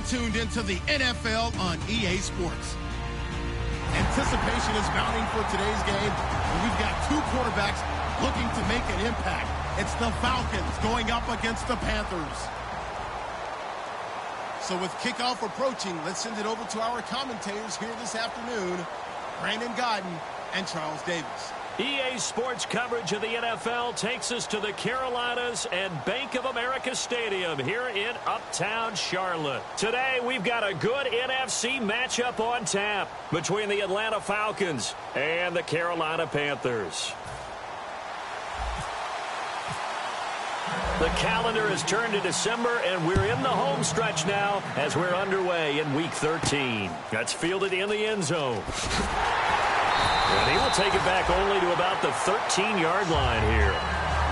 tuned into the NFL on EA Sports. Anticipation is mounting for today's game. We've got two quarterbacks looking to make an impact. It's the Falcons going up against the Panthers. So with kickoff approaching, let's send it over to our commentators here this afternoon, Brandon Godden and Charles Davis. EA Sports coverage of the NFL takes us to the Carolinas and Bank of America Stadium here in Uptown Charlotte. Today, we've got a good NFC matchup on tap between the Atlanta Falcons and the Carolina Panthers. The calendar has turned to December, and we're in the home stretch now as we're underway in Week 13. That's fielded in the end zone. And he will take it back only to about the 13-yard line here.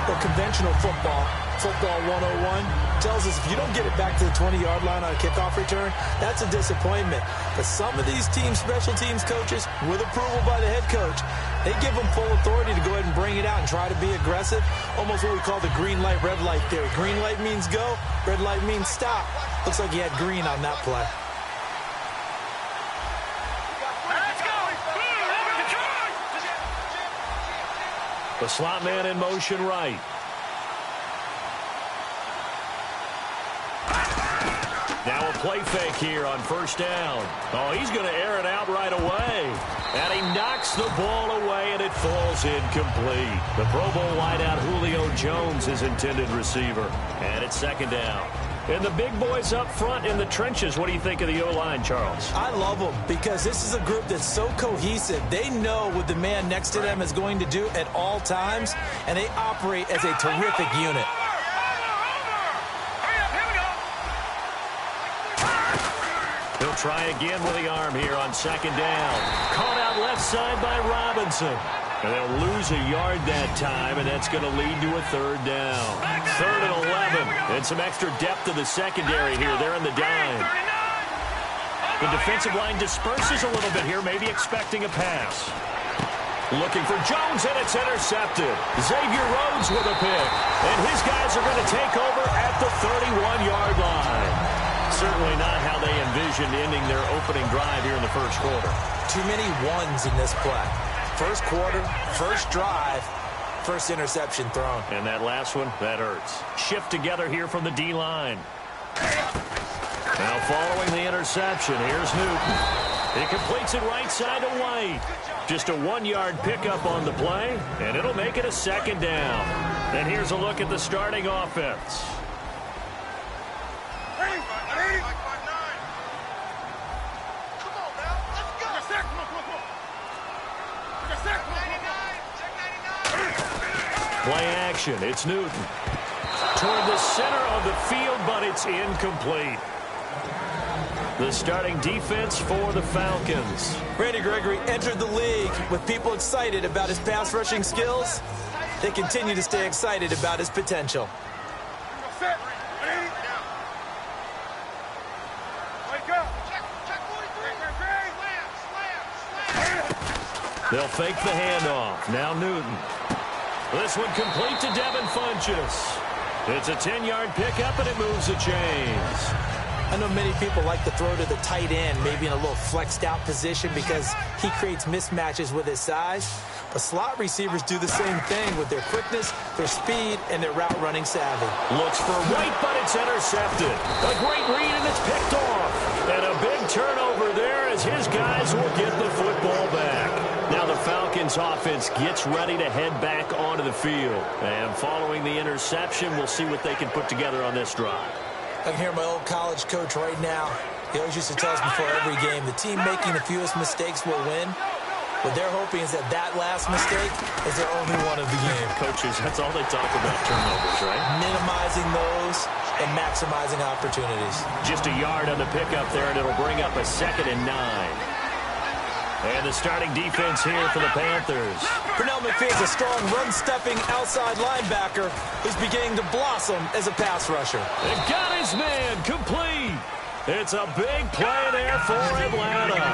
Well, conventional football 101, tells us if you don't get it back to the 20-yard line on a kickoff return, that's a disappointment. But some of these teams, special teams coaches, with approval by the head coach, they give them full authority to go ahead and bring it out and try to be aggressive, almost what we call the green light, red light theory. Green light means go, red light means stop. Looks like he had green on that play. The slot man in motion right. Now a play fake here on first down. Oh, he's going to air it out right away. And he knocks the ball away, and it falls incomplete. The Pro Bowl wideout Julio Jones is intended receiver. And it's second down. And the big boys up front in the trenches, what do you think of the O-line, Charles? I love them because this is a group that's so cohesive. They know what the man next to them is going to do at all times, and they operate as a terrific unit. He'll try again with the arm here on second down. Caught out left side by Robinson. And they'll lose a yard that time, and that's going to lead to a third down. Third and 11. And some extra depth to the secondary here. They're in the dime. The defensive line disperses a little bit here, maybe expecting a pass. Looking for Jones, and it's intercepted. Xavier Rhodes with a pick. And his guys are going to take over at the 31-yard line. Certainly not how they envisioned ending their opening drive here in the first quarter. Too many ones in this play. First quarter, first drive, first interception thrown. And that last one, that hurts. Shift together here from the D-line. Now following the interception, here's Newton. He completes it right side to White. Just a 1-yard pickup on the play, and it'll make it a second down. And here's a look at the starting offense. Play action. It's Newton. Toward the center of the field, but it's incomplete. The starting defense for the Falcons. Randy Gregory entered the league with people excited about his pass rushing skills. They continue to stay excited about his potential. They'll fake the handoff. Now Newton. This one complete to Devin Funchess. It's a 10-yard pickup, and it moves the chains. I know many people like to throw to the tight end, maybe in a little flexed out position because he creates mismatches with his size. But slot receivers do the same thing with their quickness, their speed, and their route running savvy. Looks for White, but it's intercepted. A great read, and it's picked off. And a big turnover there as his guys will get the football back. Now the Falcons offense gets ready to head back onto the field. And following the interception, we'll see what they can put together on this drive. I can hear my old college coach right now. He always used to tell us before every game, the team making the fewest mistakes will win. What they're hoping is that that last mistake is their only one of the game. Coaches, that's all they talk about, turnovers, right? Minimizing those and maximizing opportunities. Just a yard on the pickup there, and it'll bring up a 2nd and 9. And the starting defense here for the Panthers. Pernell McPhee's a strong run-stuffing outside linebacker who's beginning to blossom as a pass rusher. And got his man complete. It's a big play there for Atlanta.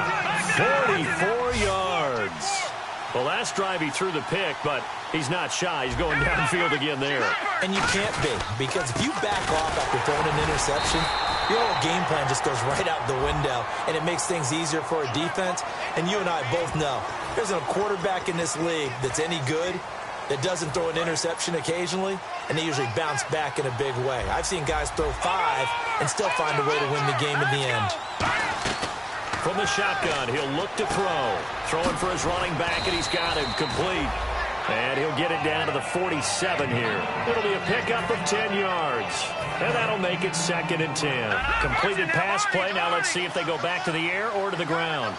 44 yards. The last drive he threw the pick, but he's not shy. He's going downfield again there. And you can't be, because if you back off after throwing an interception, your whole game plan just goes right out the window, and it makes things easier for a defense. And you and I both know there's a quarterback in this league that's any good that doesn't throw an interception occasionally, and they usually bounce back in a big way. I've seen guys throw 5 and still find a way to win the game in the end. From the shotgun, he'll look to throw. Throwing for his running back, and he's got him complete. And he'll get it down to the 47 here. It'll be a pickup of 10 yards. And that'll make it 2nd and 10. Completed pass play. Now let's see if they go back to the air or to the ground.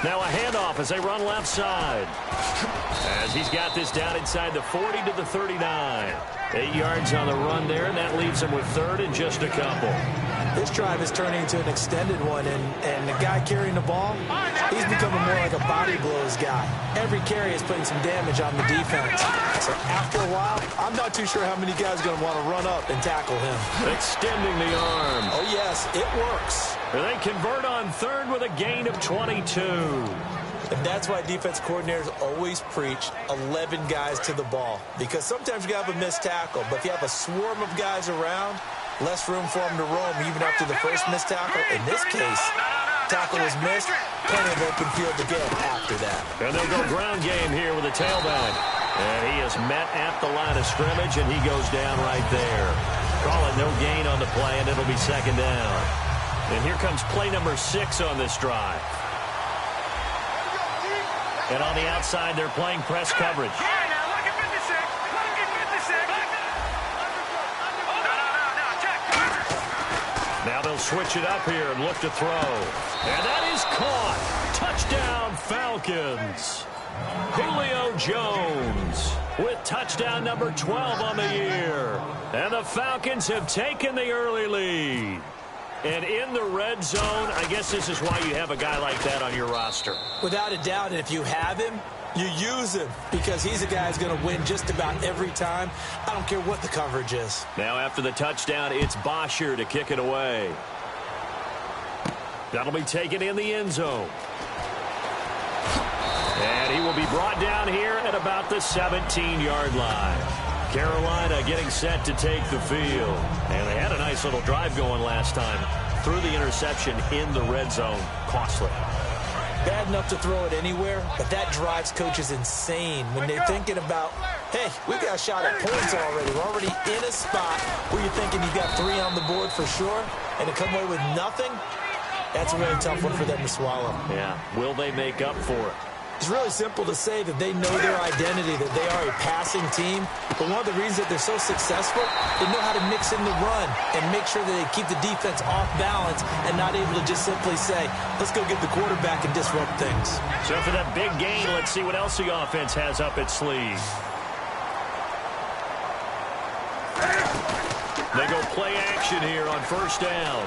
Now a handoff as they run left side. As he's got this down inside the 40 to the 39. 8 yards on the run there, and that leaves him with 3rd and just a couple. This drive is turning into an extended one, and the guy carrying the ball, he's becoming more like a body blows guy. Every carry is putting some damage on the defense. So after a while, I'm not too sure how many guys are going to want to run up and tackle him. Extending the arm. Oh, yes, it works. They convert on 3rd with a gain of 22. And that's why defense coordinators always preach 11 guys to the ball. Because sometimes you have a missed tackle, but if you have a swarm of guys around, less room for them to roam even after the first missed tackle. In this case, tackle was missed, plenty of open field to get after that. And they'll go ground game here with a tailback. And he is met at the line of scrimmage, and he goes down right there. Call it no gain on the play, and it'll be 2nd down. And here comes play number 6 on this drive. And on the outside, they're playing press coverage. Now they'll switch it up here and look to throw. And that is caught. Touchdown, Falcons. Julio Jones with touchdown number 12 on the year. And the Falcons have taken the early lead. And in the red zone, I guess this is why you have a guy like that on your roster. Without a doubt, and if you have him, you use him because he's a guy who's going to win just about every time. I don't care what the coverage is. Now after the touchdown, it's Bosher to kick it away. That'll be taken in the end zone. And he will be brought down here at about the 17-yard line. Carolina getting set to take the field. And they had a nice little drive going last time. Threw the interception in the red zone. Costly. Bad enough to throw it anywhere, but that drives coaches insane when they're thinking about, hey, we got a shot at points already. We're already in a spot where you're thinking you've got 3 on the board for sure, and to come away with nothing, that's a really tough one for them to swallow. Yeah. Will they make up for it? It's really simple to say that they know their identity, that they are a passing team. But one of the reasons that they're so successful, they know how to mix in the run and make sure that they keep the defense off balance and not able to just simply say, let's go get the quarterback and disrupt things. So for that big gain, let's see what else the offense has up its sleeve. They go play action here on 1st down.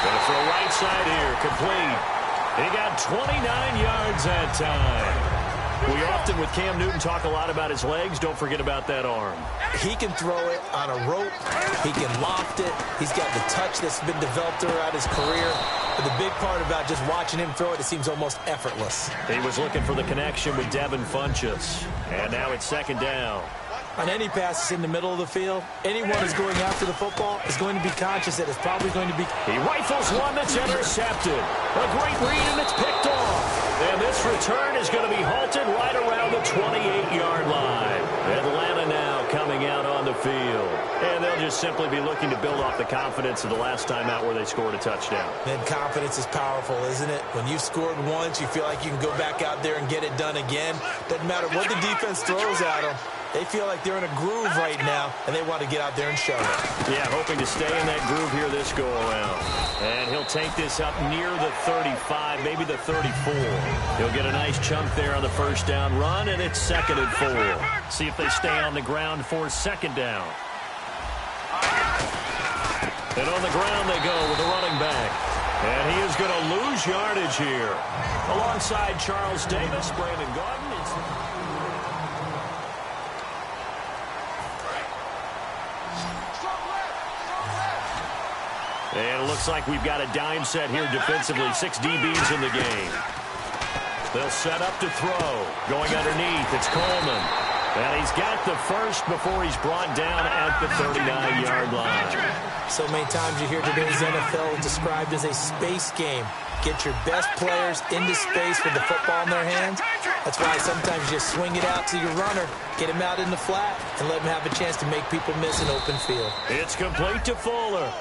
Gonna throw right side here, complete. He got 29 yards that time. We often, with Cam Newton, talk a lot about his legs. Don't forget about that arm. He can throw it on a rope. He can loft it. He's got the touch that's been developed throughout his career. But the big part about just watching him throw it, it seems almost effortless. He was looking for the connection with Devin Funchess. And now it's 2nd down. On any passes in the middle of the field, anyone who's going after the football is going to be conscious that it's probably going to be... He rifles one that's intercepted. A great read, and it's picked off. And this return is going to be halted right around the 28-yard line. Atlanta now coming out on the field. And they'll just simply be looking to build off the confidence of the last time out where they scored a touchdown. And confidence is powerful, isn't it? When you've scored once, you feel like you can go back out there and get it done again. Doesn't matter what the defense throws at them. They feel like they're in a groove right now, and they want to get out there and show it. Yeah, hoping to stay in that groove here this go-around. And he'll take this up near the 35, maybe the 34. He'll get a nice chunk there on the 1st down run, and it's 2nd and 4. See if they stay on the ground for 2nd down. And on the ground they go with the running back. And he is going to lose yardage here. Alongside Charles Davis, Brandon Gordon. And it looks like we've got a dime set here defensively. 6 DBs in the game. They'll set up to throw. Going underneath, it's Coleman. And he's got the first before he's brought down at the 39-yard line. So many times you hear today's NFL described as a space game. Get your best players into space with the football in their hands. That's why sometimes you just swing it out to your runner, get him out in the flat, and let him have a chance to make people miss an open field. It's complete to Fuller.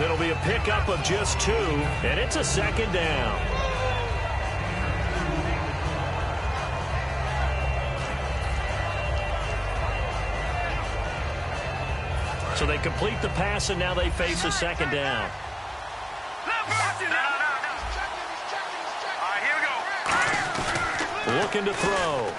It'll be a pickup of just 2, and it's a second down. So they complete the pass, and now they face a second down. Looking to throw.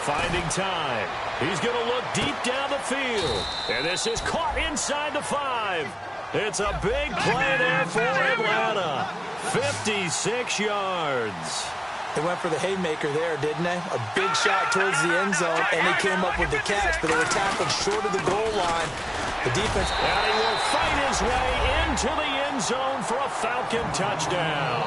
Finding time. He's going to look deep down the field. And this is caught inside the 5. It's a big play there for Atlanta. 56 yards. They went for the haymaker there, didn't they? A big shot towards the end zone, and they came up with the catch, but they were tackled short of the goal line. The defense... And he will fight his way into the end zone for a Falcon touchdown.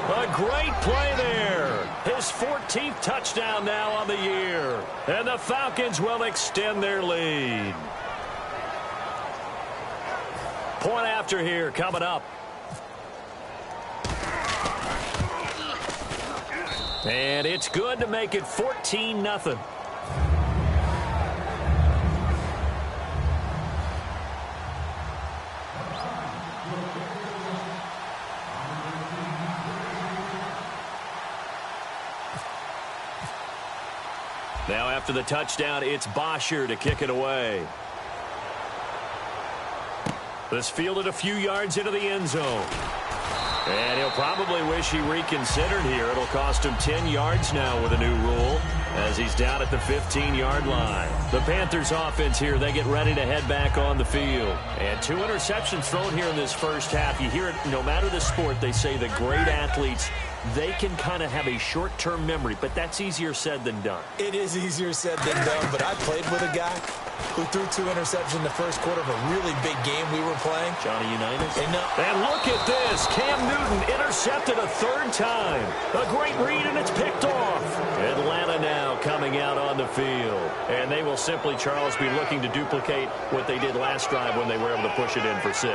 A great play there. His 14th touchdown now on the year. And the Falcons will extend their lead. Point after here coming up. And it's good to make it 14-0. Now after the touchdown, it's Bosher to kick it away. This fielded a few yards into the end zone. And he'll probably wish he reconsidered here. It'll cost him 10 yards now with a new rule as he's down at the 15-yard line. The Panthers offense here, they get ready to head back on the field. And 2 interceptions thrown here in this first half. You hear it no matter the sport, they say the great athletes, they can kind of have a short-term memory, but that's easier said than done. It is easier said than done, but I played with a guy who threw 2 interceptions in the first quarter of a really big game we were playing. Johnny Unitas. And look at this. Cam Newton intercepted a 3rd time. A great read, and it's picked off. Atlanta now coming out on the field. And they will simply, Charles, be looking to duplicate what they did last drive when they were able to push it in for 6.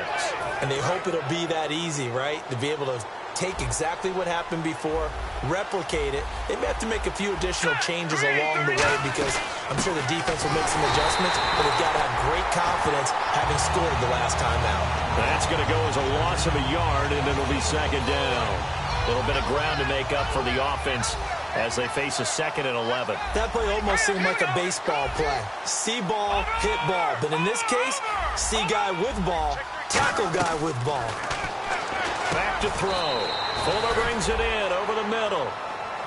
And they hope it'll be that easy, right? To be able to take exactly what happened before, replicate it. They may have to make a few additional changes along the way because I'm sure the defense will make some adjustments, but they've got to have great confidence having scored the last time out. That's going to go as a loss of a yard, and it'll be second down. A little bit of ground to make up for the offense as they face a 2nd and 11. That play almost seemed like a baseball play. See ball, hit ball. But in this case, see guy with ball, tackle guy with ball. Back to throw. Fuller brings it in over the middle.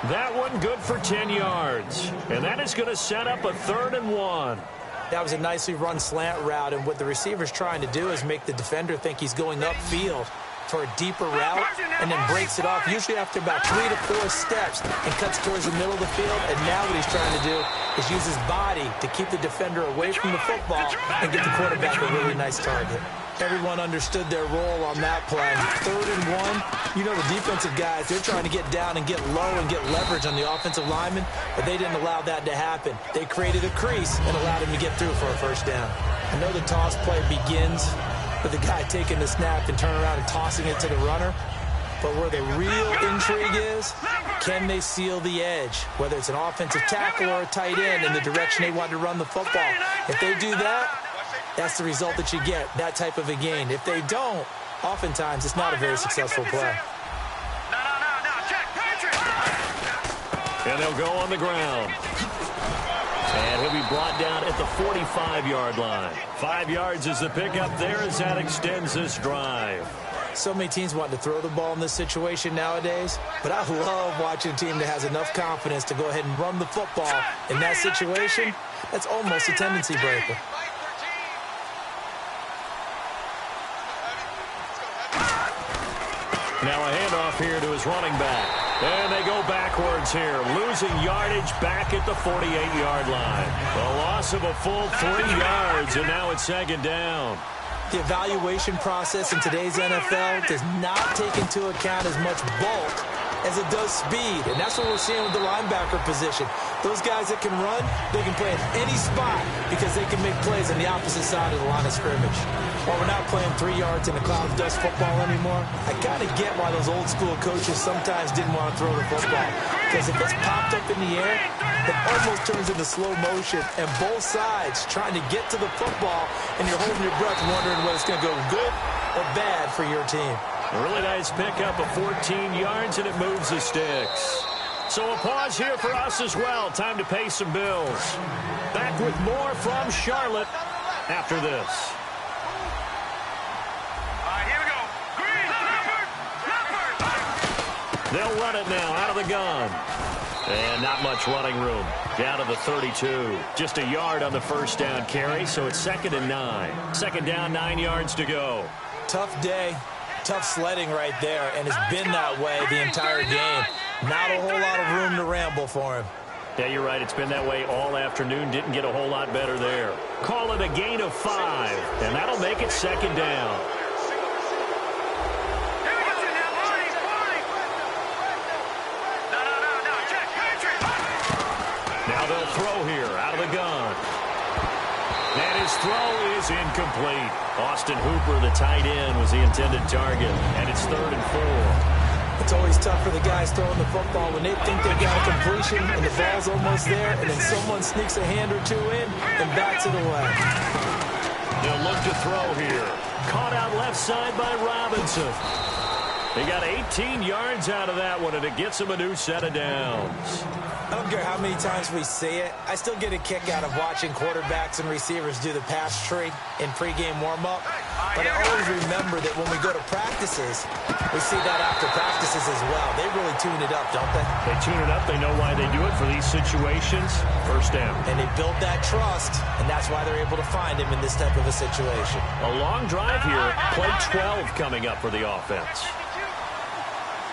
That one good for 10 yards. And that is going to set up a 3rd and 1. That was a nicely run slant route, and what the receiver's trying to do is make the defender think he's going upfield for a deeper route and then breaks it off, usually after about 3 to 4 steps, and cuts towards the middle of the field. And now what he's trying to do is use his body to keep the defender away from the football and get the quarterback a really nice target. Everyone understood their role on that play. 3rd and 1, you know the defensive guys, they're trying to get down and get low and get leverage on the offensive lineman, but they didn't allow that to happen. They created a crease and allowed him to get through for a 1st down. I know the toss play begins with the guy taking the snap and turning around and tossing it to the runner, but where the real intrigue is, can they seal the edge, whether it's an offensive tackle or a tight end in the direction they want to run the football. If they do that, that's the result that you get, that type of a gain. If they don't, oftentimes it's not a very successful play. And they'll go on the ground. And he'll be brought down at the 45-yard line. 5 yards is the pickup there as that extends this drive. So many teams want to throw the ball in this situation nowadays, but I love watching a team that has enough confidence to go ahead and run the football in that situation. That's almost a tendency breaker. Now a handoff here to his running back. And they go backwards here, losing yardage back at the 48-yard line. A loss of a full 3 yards, and now it's 2nd down. The evaluation process in today's NFL does not take into account as much bulk as it does speed, and that's what we're seeing with the linebacker position. Those guys that can run, they can play at any spot because they can make plays on the opposite side of the line of scrimmage. While we're not playing 3 yards in a cloud of dust football anymore, I kind of get why those old school coaches sometimes didn't want to throw the football. Because if it's popped up in the air, it almost turns into slow motion, and both sides trying to get to the football, and you're holding your breath wondering whether it's going to go good or bad for your team. A really nice pickup of 14 yards, and it moves the sticks. So a pause here for us as well. Time to pay some bills. Back with more from Charlotte after this. Here we go. Green, Leopard. They'll run it now out of the gun. And not much running room. Down to the 32. Just a yard on the first down carry, so it's 2nd and 9. Second down, 9 yards to go. Tough day. Tough sledding right there, and it's been that way the entire game. Not a whole lot of room to ramble for him. Yeah, you're right. It's been that way all afternoon. Didn't get a whole lot better there. Call it a gain of 5, and that'll make it 2nd down. Now they'll throw here out of the gun. And his throw is incomplete. Austin Hooper, the tight end, was the intended target. And it's 3rd and 4. It's always tough for the guys throwing the football when they think they've got a completion and the ball's almost there, and then someone sneaks a hand or two in and bats it away. They'll look to throw here. Caught out left side by Robinson. He got 18 yards out of that one, and it gets him a new set of downs. I don't care how many times we see it. I still get a kick out of watching quarterbacks and receivers do the pass tree in pregame warm-up. But I always remember that when we go to practices, we see that after practices as well. They really tune it up, don't they? They tune it up. They know why they do it for these situations. First down. And they build that trust, and that's why they're able to find him in this type of a situation. A long drive here. Play 12 coming up for the offense.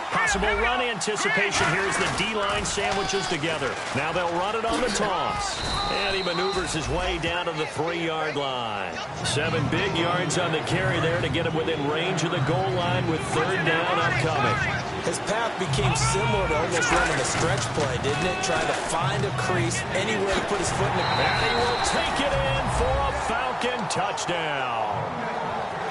Possible run anticipation here as the D-line sandwiches together. Now they'll run it on the toss. And he maneuvers his way down to the 3-yard line. 7 big yards on the carry there to get him within range of the goal line with 3rd down upcoming. His path became similar to almost running a stretch play, didn't it? Trying to find a crease, anywhere to put his foot in the ground. And he will take it in for a Falcon touchdown.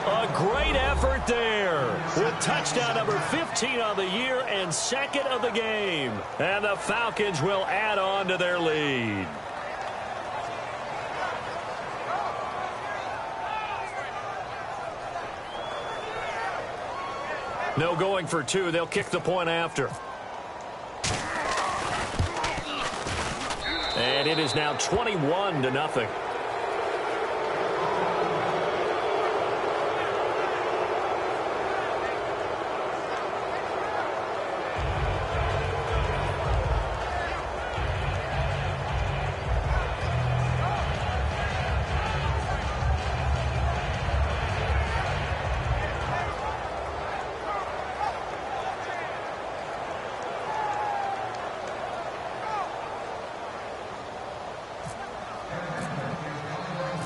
A great effort there with touchdown number 15 on the year and 2nd of the game. And the Falcons will add on to their lead. No going for 2. They'll kick the point after. And it is now 21-0.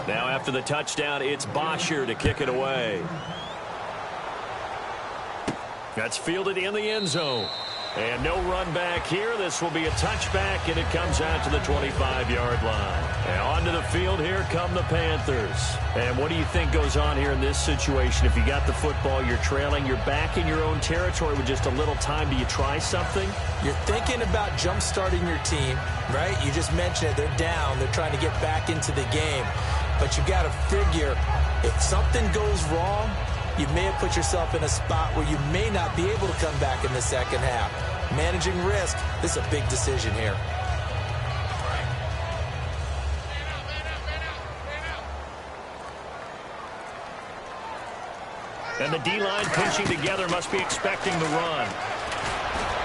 Now after the touchdown, it's Bosher to kick it away. That's fielded in the end zone. And no run back here. This will be a touchback, and it comes out to the 25-yard line. And onto the field, here come the Panthers. And what do you think goes on here in this situation? If you got the football, you're trailing, you're back in your own territory with just a little time. Do you try something? You're thinking about jump-starting your team, right? You just mentioned it. They're down. They're trying to get back into the game. But you got to figure, if something goes wrong, you may have put yourself in a spot where you may not be able to come back in the second half. Managing risk, this is a big decision here. And the D-line pinching together must be expecting the run.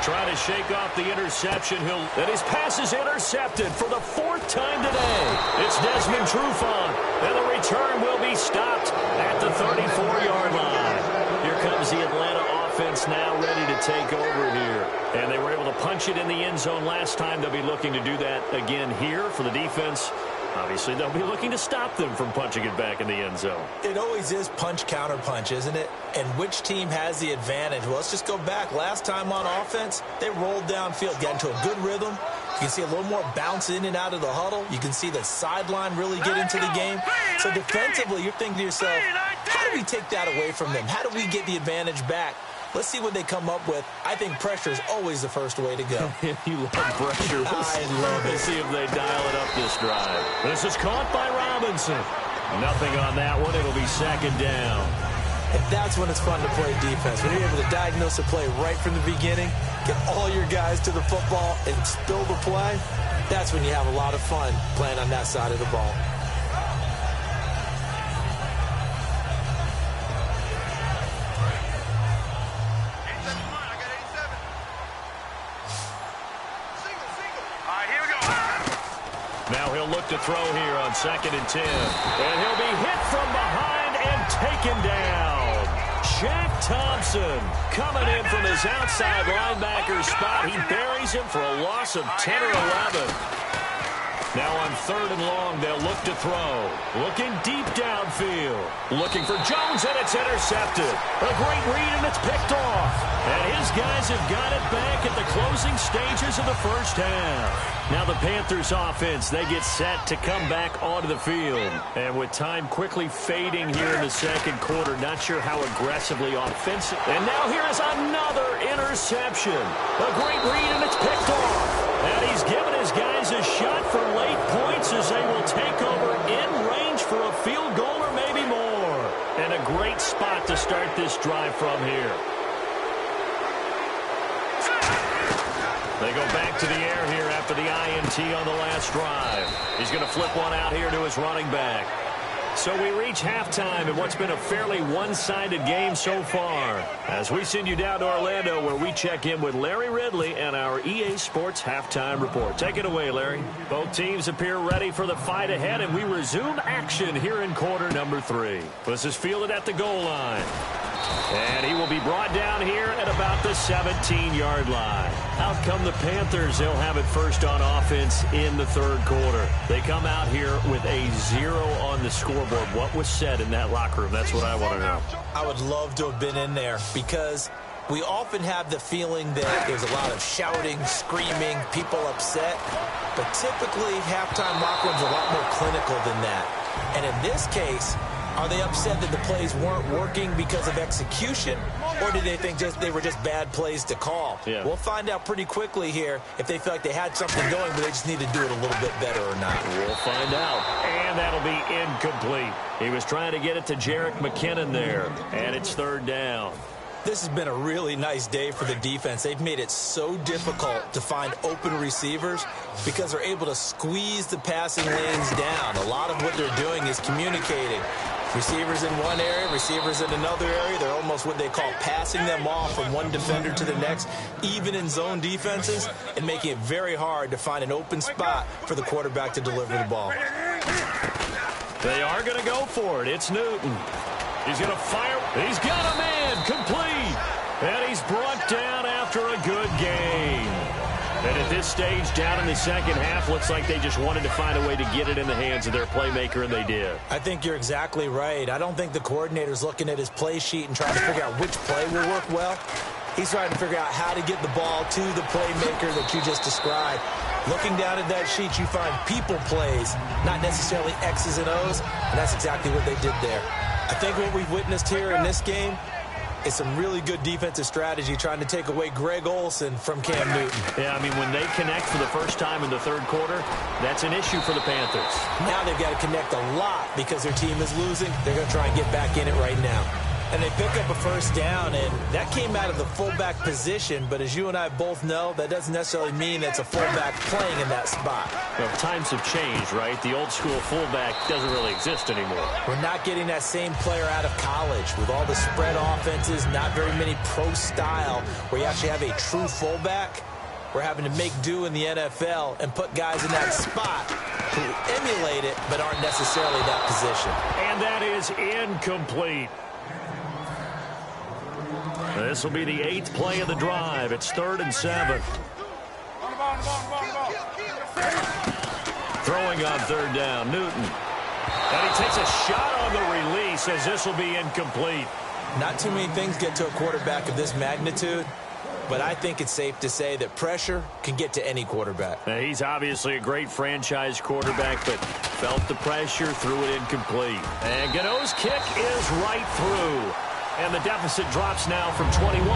Trying to shake off the interception. And his pass is intercepted for the 4th time today. It's Desmond Trufant. And the return will be stopped at the 34-yard line. Here comes the Atlanta offense now ready to take over here. And they were able to punch it in the end zone last time. They'll be looking to do that again here for the defense. Obviously, they'll be looking to stop them from punching it back in the end zone. It always is punch-counter-punch, isn't it? And which team has the advantage? Well, let's just go back. Last time on offense, they rolled downfield, got into a good rhythm. You can see a little more bounce in and out of the huddle. You can see the sideline really get into the game. So defensively, you're thinking to yourself, how do we take that away from them? How do we get the advantage back? Let's see what they come up with. I think pressure is always the first way to go. You love pressure. I love it. Let's see if they dial it up this drive. This is caught by Robinson. Nothing on that one. It'll be second down. And that's when it's fun to play defense. When you're able to diagnose a play right from the beginning, get all your guys to the football, and spill the play, that's when you have a lot of fun playing on that side of the ball. Now he'll look to throw here on 2nd and 10. And he'll be hit from behind and taken down. Shaq Thompson coming in from his outside linebacker spot. He buries him for a loss of 10 or 11. Now on 3rd and long, they'll look to throw. Looking deep downfield. Looking for Jones, and it's intercepted. A great read, and it's picked off. And his guys have got it back at the closing stages of the first half. Now the Panthers offense, they get set to come back onto the field. And with time quickly fading here in the second quarter, not sure how aggressively offensive. And now here is another interception. A great read, and it's picked off. And he's given his guys a shot for late points as they will take over in range for a field goal or maybe more. And a great spot to start this drive from here. They go back to the air here after the INT on the last drive. He's going to flip one out here to his running back. So we reach halftime in what's been a fairly one-sided game so far. As we send you down to Orlando where we check in with Larry Ridley and our EA Sports Halftime Report. Take it away, Larry. Both teams appear ready for the fight ahead, and we resume action here in quarter number 3. This is fielded at the goal line. And he will be brought down here at about the 17-yard line. Out come the Panthers. They'll have it first on offense in the third quarter. They come out here with a 0 on the scoreboard. What was said in that locker room? That's what I want to know. I would love to have been in there because we often have the feeling that there's a lot of shouting, screaming, people upset. But typically, halftime locker rooms are a lot more clinical than that. And in this case, are they upset that the plays weren't working because of execution, or did they think they were just bad plays to call? Yeah. We'll find out pretty quickly here if they feel like they had something going, but they just need to do it a little bit better or not. We'll find out. And that'll be incomplete. He was trying to get it to Jerick McKinnon there, and it's 3rd down. This has been a really nice day for the defense. They've made it so difficult to find open receivers because they're able to squeeze the passing lanes down. A lot of what they're doing is communicating. Receivers in one area, receivers in another area. They're almost what they call passing them off from one defender to the next, even in zone defenses, and making it very hard to find an open spot for the quarterback to deliver the ball. They are going to go for it. It's Newton. He's going to fire. He's got a man complete. And he's brought down after a good game. And at this stage, down in the second half, looks like they just wanted to find a way to get it in the hands of their playmaker, and they did. I think you're exactly right. I don't think the coordinator's looking at his play sheet and trying to figure out which play will work well. He's trying to figure out how to get the ball to the playmaker that you just described. Looking down at that sheet, you find people plays, not necessarily X's and O's, and that's exactly what they did there. I think what we've witnessed here in this game is some really good defensive strategy trying to take away Greg Olsen from Cam Newton. Yeah, I mean, when they connect for the first time in the third quarter, that's an issue for the Panthers. Now they've got to connect a lot because their team is losing. They're going to try and get back in it right now. And they pick up a first down, and that came out of the fullback position. But as you and I both know, that doesn't necessarily mean that's a fullback playing in that spot. Well, times have changed, right? The old school fullback doesn't really exist anymore. We're not getting that same player out of college with all the spread offenses, not very many pro style, where you actually have a true fullback. We're having to make do in the NFL and put guys in that spot who emulate it but aren't necessarily that position. And that is incomplete. This will be the 8th play of the drive. It's 3rd and 7. Throwing on third down, Newton. And he takes a shot on the release as this will be incomplete. Not too many things get to a quarterback of this magnitude, but I think it's safe to say that pressure can get to any quarterback. Now, he's obviously a great franchise quarterback, but felt the pressure, threw it incomplete. And Gano's kick is right through. And the deficit drops now from 21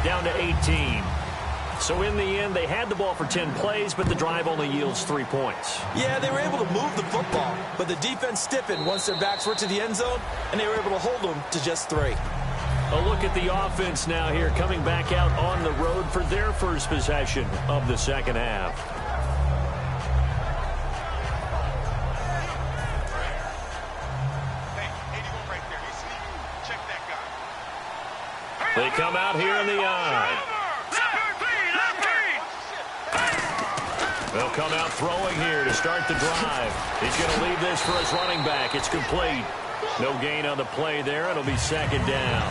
down to 18. So in the end, they had the ball for 10 plays, but the drive only yields 3 points. Yeah, they were able to move the football, but the defense stiffened once their backs were to the end zone, and they were able to hold them to just 3. A look at the offense now here, coming back out on the road for their first possession of the second half. They come out here in the eye. They'll come out throwing here to start the drive. He's going to leave this for his running back. It's complete. No gain on the play there. It'll be second down.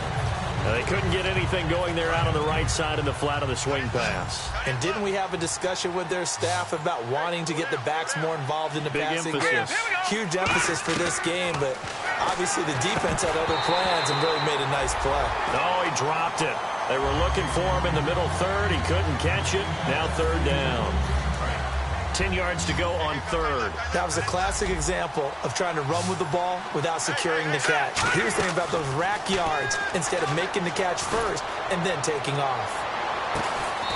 Now, they couldn't get anything going there out on the right side in the flat of the swing pass. And didn't we have a discussion with their staff about wanting to get the backs more involved in the passing game? Huge emphasis for this game, but obviously the defense had other plans and really made a nice play. No, he dropped it. They were looking for him in the middle third. He couldn't catch it. Now third down. 10 yards to go on third. That was a classic example of trying to run with the ball without securing the catch. Here's the thing about those rack yards instead of making the catch first and then taking off.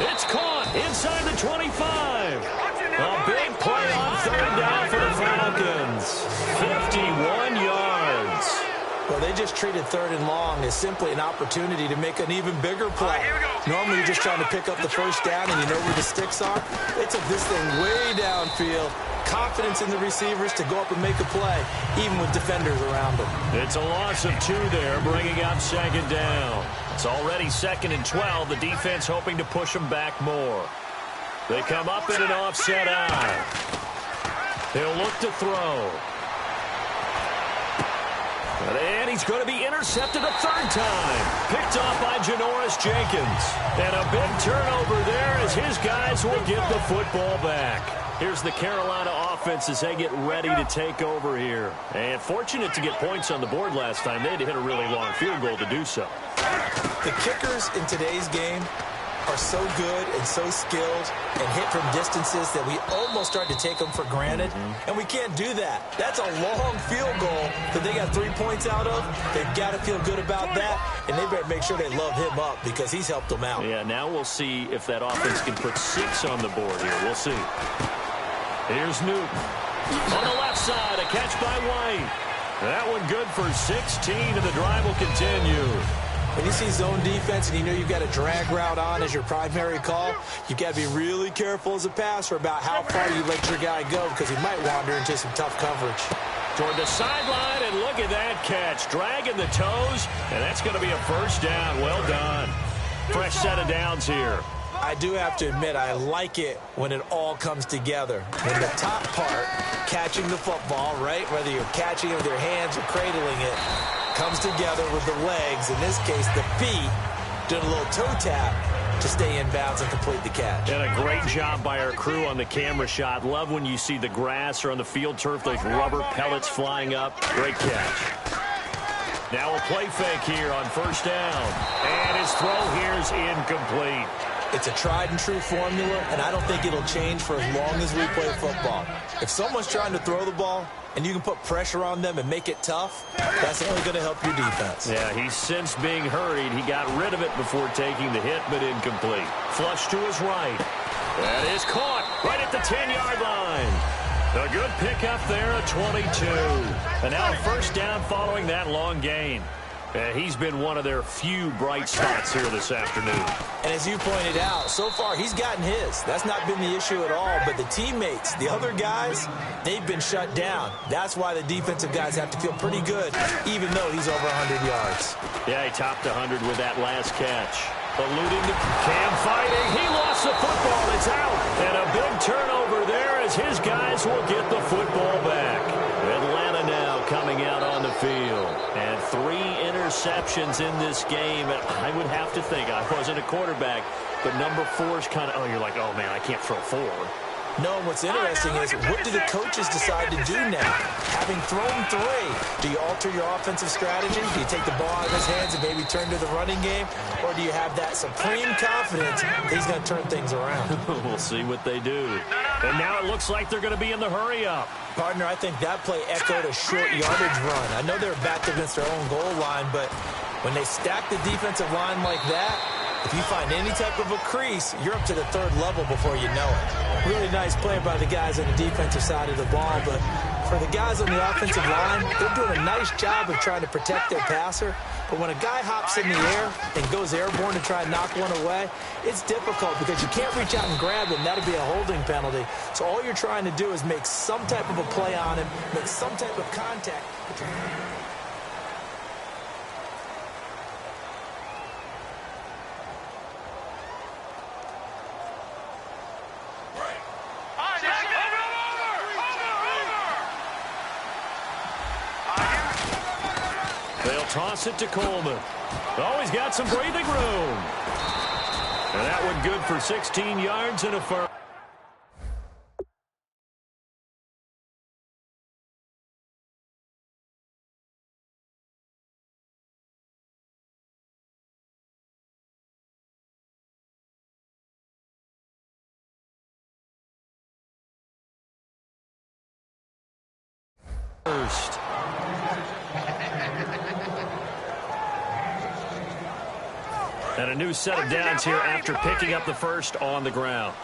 It's caught inside the 25. A big play on third down for the Falcons. 51 yards. Well, they just treated third and long as simply an opportunity to make an even bigger play. Normally, you're just trying to pick up the first down and you know where the sticks are. They took this thing way downfield. Confidence in the receivers to go up and make a play, even with defenders around them. It's a loss of 2 there, bringing up second down. It's already 2nd and 12. The defense hoping to push them back more. They come up in an offset eye. They'll look to throw. And he's going to be intercepted a third time. Picked off by Janoris Jenkins. And a big turnover there as his guys will get the football back. Here's the Carolina offense as they get ready to take over here. And fortunate to get points on the board last time. They had to hit a really long field goal to do so. The kickers in today's game are so good and so skilled and hit from distances that we almost start to take them for granted, and we can't do that. That's a long field goal that they got 3 points out of. They've got to feel good about that, and they better make sure they love him up because he's helped them out. Yeah, now we'll see if that offense can put 6 on the board here. We'll see. Here's Newton. On the left side, a catch by White. That one good for 16, and the drive will continue. When you see zone defense and you know you've got a drag route on as your primary call, you've got to be really careful as a passer about how far you let your guy go because he might wander into some tough coverage. Toward the sideline, and look at that catch. Dragging the toes, and that's going to be a first down. Well done. Fresh set of downs here. I do have to admit, I like it when it all comes together. When the top part, catching the football, right, whether you're catching it with your hands or cradling it, comes together with the legs, in this case the feet, doing a little toe tap to stay in bounds and complete the catch. And a great job by our crew on the camera shot. Love when you see the grass or on the field turf, those rubber pellets flying up. Great catch. Now a play fake here on first down. And his throw here is incomplete. It's a tried-and-true formula, and I don't think it'll change for as long as we play football. If someone's trying to throw the ball and you can put pressure on them and make it tough, that's only going to help your defense. Yeah, he's since being hurried. He got rid of it before taking the hit, but incomplete. Flush to his right. That is caught right at the 10-yard line. A good pickup there at 22. And now a first down following that long gain. He's been one of their few bright spots here this afternoon. And as you pointed out, so far he's gotten his. That's not been the issue at all. But the teammates, the other guys, they've been shut down. That's why the defensive guys have to feel pretty good, even though he's over 100 yards. Yeah, he topped 100 with that last catch. Alluding to Cam fighting. He lost the football. It's out. And a big turnover there as his guys will get the football back. Atlanta now coming out on the field. And 3 interceptions in this game. And I would have to think, I wasn't a quarterback, but number 4 is kind of, oh, you're like, oh, man, I can't throw 4. No, and what's interesting is, what do the coaches decide to do now? Having thrown 3, do you alter your offensive strategy? Do you take the ball out of his hands and maybe turn to the running game? Or do you have that supreme confidence that he's going to turn things around? We'll see what they do. And now it looks like they're going to be in the hurry-up. Partner, I think that play echoed a short yardage run. I know they're backed against their own goal line, but when they stack the defensive line like that, if you find any type of a crease, you're up to the 3rd level before you know it. Really nice play by the guys on the defensive side of the ball, but for the guys on the offensive line, they're doing a nice job of trying to protect their passer. But when a guy hops in the air and goes airborne to try and knock one away, it's difficult because you can't reach out and grab him. That'd be a holding penalty. So all you're trying to do is make some type of a play on him, make some type of contact. They'll toss it to Coleman. Oh, he's got some breathing room. And that one good for 16 yards and a first. And a new set of downs here after picking up the first on the ground.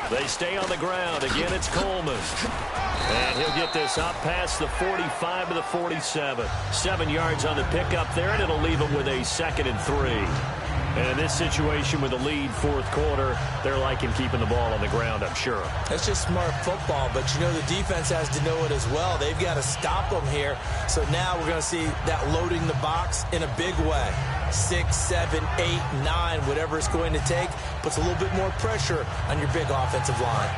They stay on the ground. Again, it's Coleman. And he'll get this up past the 45 to the 47. 7 yards on the pickup there, and it'll leave him with a 2nd and 3. And in this situation with the lead 4th quarter, they're liking keeping the ball on the ground, I'm sure. That's just smart football, but you know the defense has to know it as well. They've got to stop them here. So now we're going to see that loading the box in a big way. 6, 7, 8, 9, whatever it's going to take, puts a little bit more pressure on your big offensive line.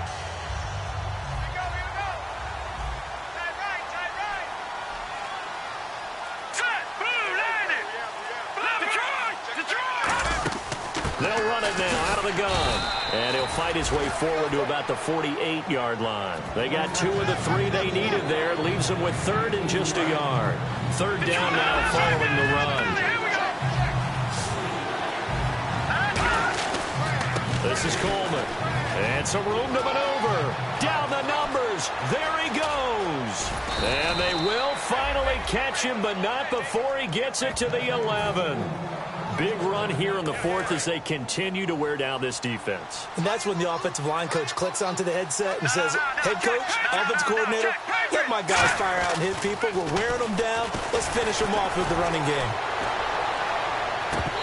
They'll run it now out of the gun. And he'll fight his way forward to about the 48-yard line. They got 2 of the 3 they needed there. Leaves them with 3rd and just a yard. 3rd down now following the run. This is Coleman. And some room to maneuver. Down the numbers. There he goes. And they will finally catch him, but not before he gets it to the 11. Big run here in the 4th as they continue to wear down this defense. And that's when the offensive line coach clicks onto the headset and says, head coach, offensive coordinator, let my guys fire out and hit people. We're wearing them down. Let's finish them off with the running game.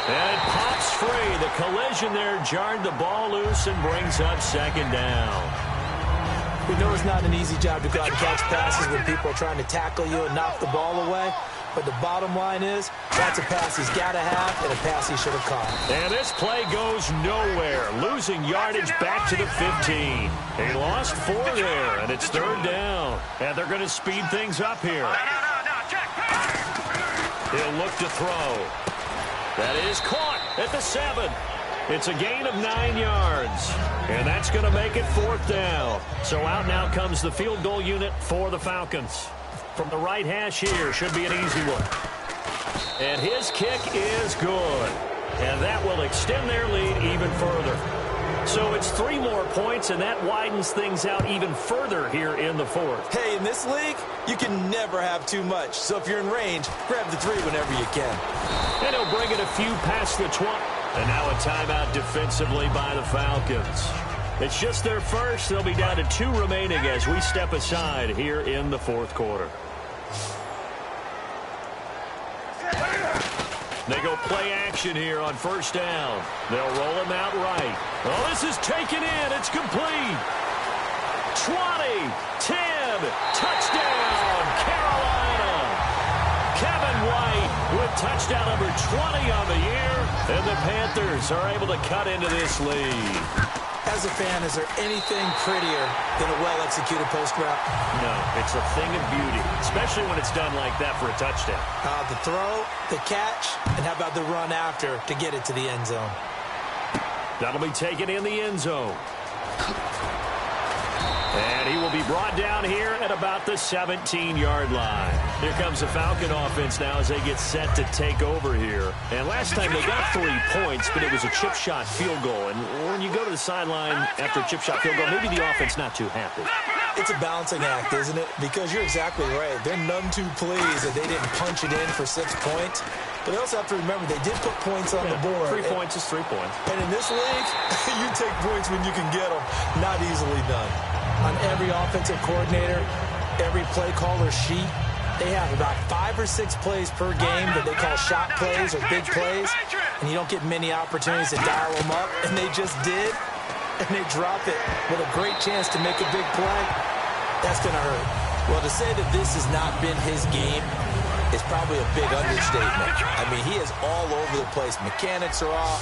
And it pops free. The collision there jarred the ball loose and brings up 2nd down. We know it's not an easy job to go out and catch passes when people are trying to tackle you and knock the ball away. But the bottom line is, that's a pass he's got to have and a pass he should have caught. And this play goes nowhere. Losing yardage back to the 15. He lost 4 there, and it's 3rd down. And they're going to speed things up here. He'll look to throw. That is caught at the 7. It's a gain of 9 yards. And that's going to make it 4th down. So out now comes the field goal unit for the Falcons. From the right hash here, should be an easy one. And his kick is good. And that will extend their lead even further. So it's 3 more points, and that widens things out even further here in the 4th. Hey, in this league, you can never have too much. So if you're in range, grab the 3 whenever you can. And he'll bring it a few past the 20. And now a timeout defensively by the Falcons. It's just their first. They'll be down to 2 remaining as we step aside here in the 4th quarter. They go play action here on 1st down. They'll roll him out right. Oh, this is taken in. It's complete. 20, 10, touchdown, Carolina. Kevin White with touchdown number 20 on the year. And the Panthers are able to cut into this lead. As a fan, is there anything prettier than a well-executed post route? No, it's a thing of beauty, especially when it's done like that for a touchdown. The throw, the catch, and how about the run after to get it to the end zone? That'll be taken in the end zone. And he will be brought down here at about the 17-yard line. Here comes the Falcon offense now as they get set to take over here. And last time they got 3 points, but it was a chip shot field goal. And when you go to the sideline after a chip shot field goal, maybe the offense not too happy. It's a balancing act, isn't it? Because you're exactly right. They're none too pleased that they didn't punch it in for 6 points. But they also have to remember they did put points on the board. 3 points is 3 points. And in this league, you take points when you can get them. Not easily done. On every offensive coordinator, every play caller sheet, they have about 5 or 6 plays per game that they call shot plays or big plays. And you don't get many opportunities to dial them up. And they just did. And they drop it with a great chance to make a big play. That's going to hurt. Well, to say that this has not been his game is probably a big understatement. I mean, he is all over the place. Mechanics are off,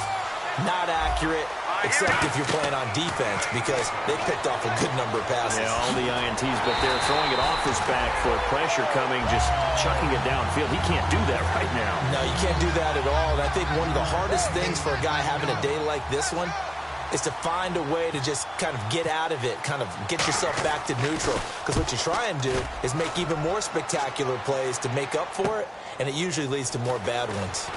not accurate, except if you're playing on defense because they picked off a good number of passes. Yeah, all the INTs, but they're throwing it off his back for pressure coming, just chucking it downfield. He can't do that right now. No, you can't do that at all. And I think one of the hardest things for a guy having a day like this one is to find a way to just kind of get out of it, kind of get yourself back to neutral. Because what you try and do is make even more spectacular plays to make up for it, and it usually leads to more bad ones.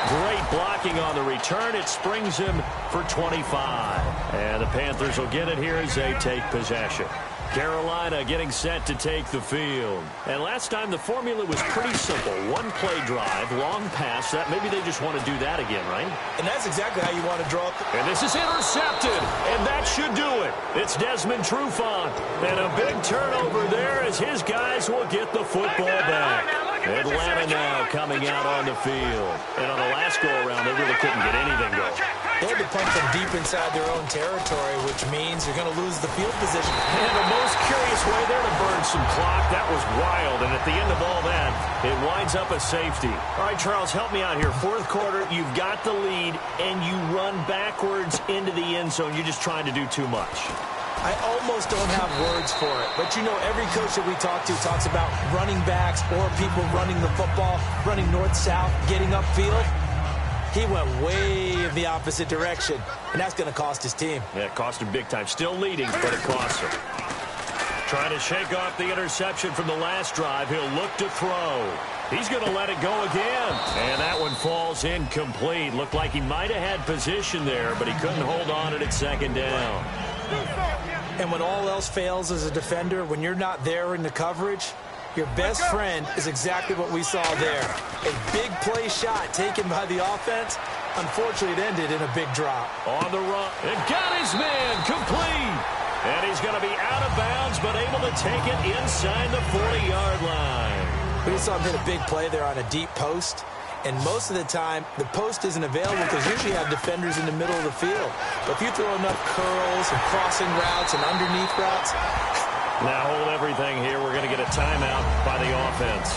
Great blocking on the return. It springs him for 25. And the Panthers will get it here as they take possession. Carolina getting set to take the field. And last time the formula was pretty simple. One play drive, long pass. That maybe they just want to do that again, right? And that's exactly how you want to draw. And this is intercepted. And that should do it. It's Desmond Trufant. And a big turnover there as his guys will get the football back. Atlanta now coming out on the field. And on the last go-around, they really couldn't get anything going. They had to punt from deep inside their own territory, which means you're going to lose the field position. And the most curious way there to burn some clock. That was wild. And at the end of all that, it winds up a safety. All right, Charles, help me out here. Fourth quarter, you've got the lead, and you run backwards into the end zone. You're just trying to do too much. I almost don't have words for it. But, you know, every coach that we talk to talks about running backs or people running the football, running north-south, getting upfield. He went way in the opposite direction, and that's going to cost his team. Yeah, it cost him big time. Still leading, but it costs him. Trying to shake off the interception from the last drive. He'll look to throw. He's going to let it go again. And that one falls incomplete. Looked like he might have had position there, but he couldn't hold on at second down. And when all else fails as a defender, when you're not there in the coverage, your best friend is exactly what we saw there. A big play shot taken by the offense. Unfortunately, it ended in a big drop. On the run. And got his man complete. And he's going to be out of bounds, but able to take it inside the 40-yard line. We just saw him hit a big play there on a deep post. And most of the time, the post isn't available because usually you have defenders in the middle of the field. But if you throw enough curls and crossing routes and underneath routes. Now hold everything here. We're going to get a timeout by the offense.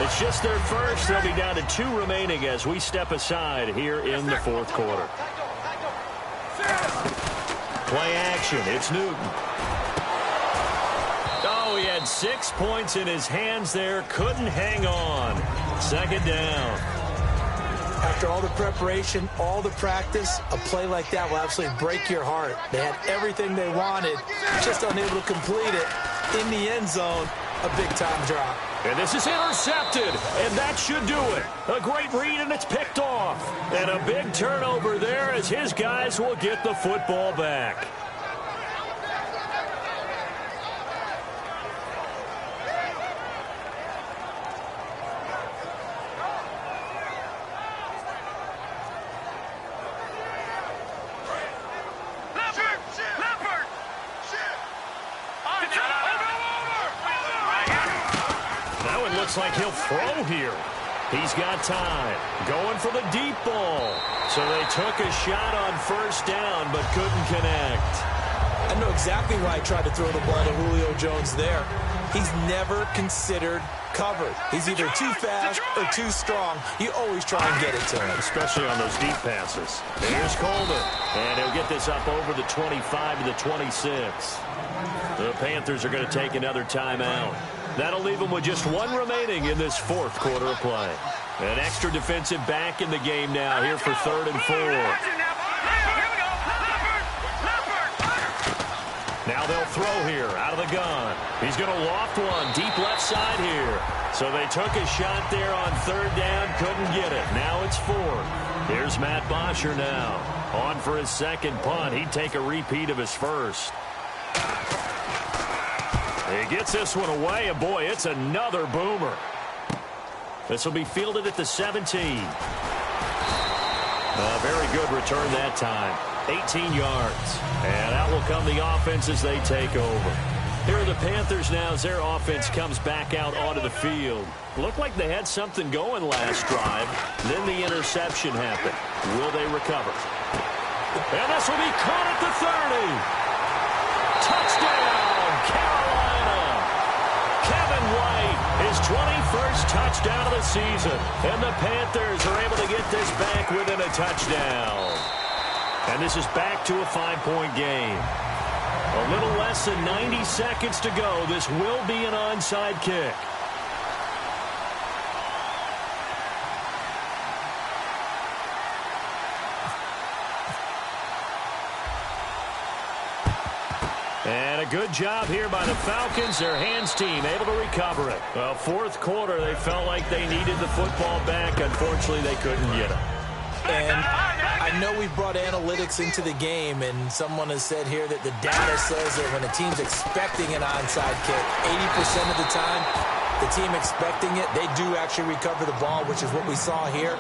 It's just their first. They'll be down to 2 remaining as we step aside here in the fourth quarter. Play action. It's Newton. Oh, he had 6 points in his hands there. Couldn't hang on. Second down. After all the preparation, all the practice, a play like that will absolutely break your heart. They had everything they wanted, just unable to complete it. In the end zone, a big-time drop. And this is intercepted, and that should do it. A great read, and it's picked off. And a big turnover there as his guys will get the football back. Looks like he'll throw here. He's got time. Going for the deep ball. So they took a shot on first down, but couldn't connect. I know exactly why he tried to throw the ball to Julio Jones there. He's never considered covered. He's either too fast or too strong. You always try and get it to him. Especially on those deep passes. Here's Coleman. And he'll get this up over the 25 to the 26. The Panthers are going to take another timeout. That'll leave them with just one remaining in this fourth quarter of play. An extra defensive back in the game now here for 3rd and 4. Now they'll throw here out of the gun. He's going to loft one deep left side here. So they took a shot there on 3rd down, couldn't get it. Now it's 4th. Here's Matt Bosher now. On for his second punt. He'd take a repeat of his first. He gets this one away, and boy, it's another boomer. This will be fielded at the 17. A very good return that time. 18 yards. And out will come the offense as they take over. Here are the Panthers now as their offense comes back out onto the field. Looked like they had something going last drive. Then the interception happened. Will they recover? And this will be caught at the 30. Touchdown, Carolina. Kevin White, his 21st touchdown of the season. And the Panthers are able to get this back within a touchdown. And this is back to a 5-point game. A little less than 90 seconds to go. This will be an onside kick. And a good job here by the Falcons. Their hands team able to recover it. Well, fourth quarter, they felt like they needed the football back. Unfortunately, they couldn't get it. And I know we've brought analytics into the game, and someone has said here that the data says that when a team's expecting an onside kick, 80% of the time, the team expecting it, they do actually recover the ball, which is what we saw here.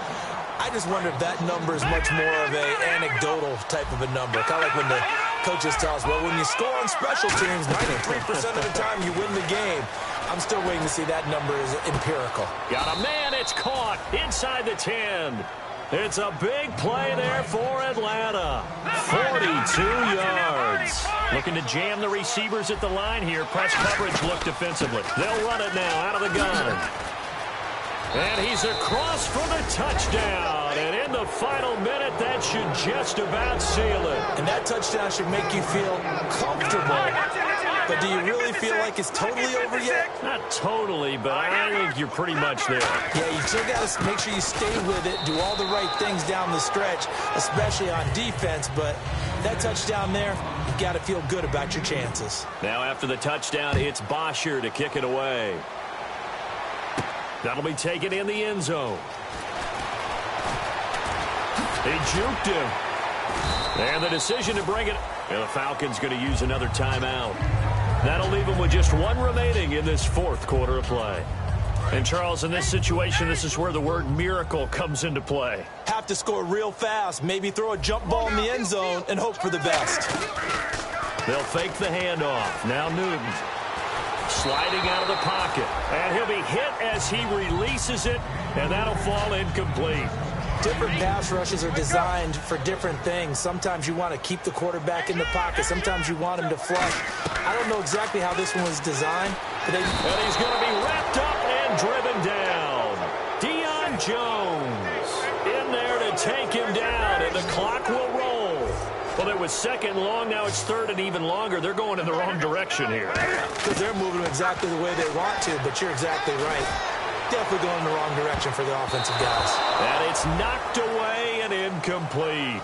I just wonder if that number is much more of an anecdotal type of a number. Kind of like when the coaches tell us, well, when you score on special teams, 93% of the time you win the game. I'm still waiting to see that number is empirical. Got a man, it's caught inside the 10. It's a big play there for Atlanta. 42 yards. Looking to jam the receivers at the line here. Press coverage look defensively. They'll run it now out of the gun. And he's across for the touchdown. And in the final minute, that should just about seal it. And that touchdown should make you feel comfortable. But do you really feel like it's totally over yet? Not totally, but I think you're pretty much there. Yeah, you still got to make sure you stay with it, do all the right things down the stretch, especially on defense. But that touchdown there, you've got to feel good about your chances. Now after the touchdown, it's Bosher to kick it away. That'll be taken in the end zone. He juked him. And the decision to bring it. And the Falcons going to use another timeout. That'll leave them with just one remaining in this fourth quarter of play. And, Charles, in this situation, this is where the word miracle comes into play. Have to score real fast. Maybe throw a jump ball in the end zone and hope for the best. They'll fake the handoff. Now Newton sliding out of the pocket. And he'll be hit as he releases it. And that'll fall incomplete. Different pass rushes are designed for different things. Sometimes you want to keep the quarterback in the pocket. Sometimes you want him to flush. I don't know exactly how this one was designed. But and he's going to be wrapped up and driven down. Deion Jones in there to take him down, and the clock will roll. Well, it was second long. Now it's third and even longer. They're going in the wrong direction here. Because they're moving exactly the way they want to, but you're exactly right. Definitely going in the wrong direction for the offensive guys. And it's knocked away and incomplete.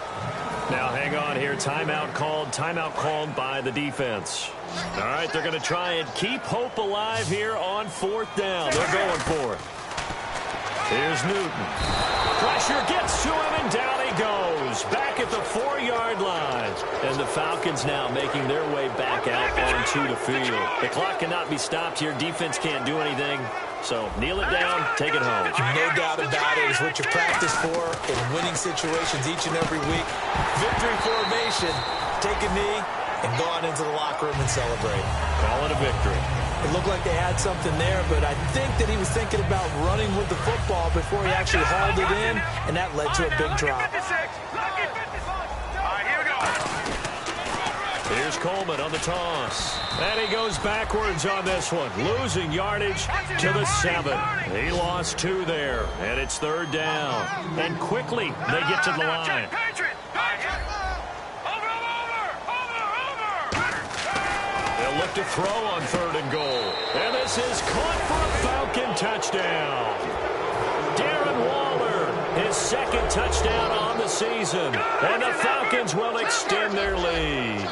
Now hang on here. Timeout called by the defense. All right, they're going to try and keep hope alive here on fourth down. They're going for it. Here's Newton. Pressure gets to him, and down he goes. Back at the 4-yard line. And the Falcons now making their way back out onto the field. The clock cannot be stopped here. Defense can't do anything. So kneel it down, take it home. No doubt about it. It's what you practice for in winning situations each and every week. Victory formation. Take a knee and go on into the locker room and celebrate. Call it a victory. It looked like they had something there, but I think that he was thinking about running with the football before he actually hauled it in, and that led to a big drop. Here's Coleman on the toss. And he goes backwards on this one, losing yardage to the 7. He lost 2 there, and it's 3rd down. And quickly, they get to the line. They'll look to throw on 3rd and goal. And this is caught for a Falcon touchdown. Darren Waller, his 2nd touchdown on the season. And the Falcons will extend their lead.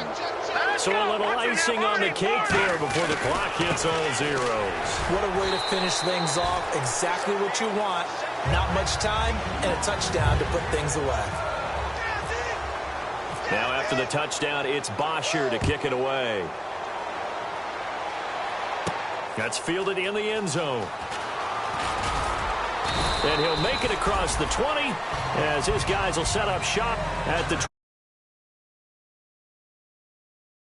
So a little icing on the cake there before the clock hits all zeros. What a way to finish things off. Exactly what you want. Not much time and a touchdown to put things away. Now after the touchdown, it's Bosher to kick it away. That's fielded in the end zone. And he'll make it across the 20 as his guys will set up shop at the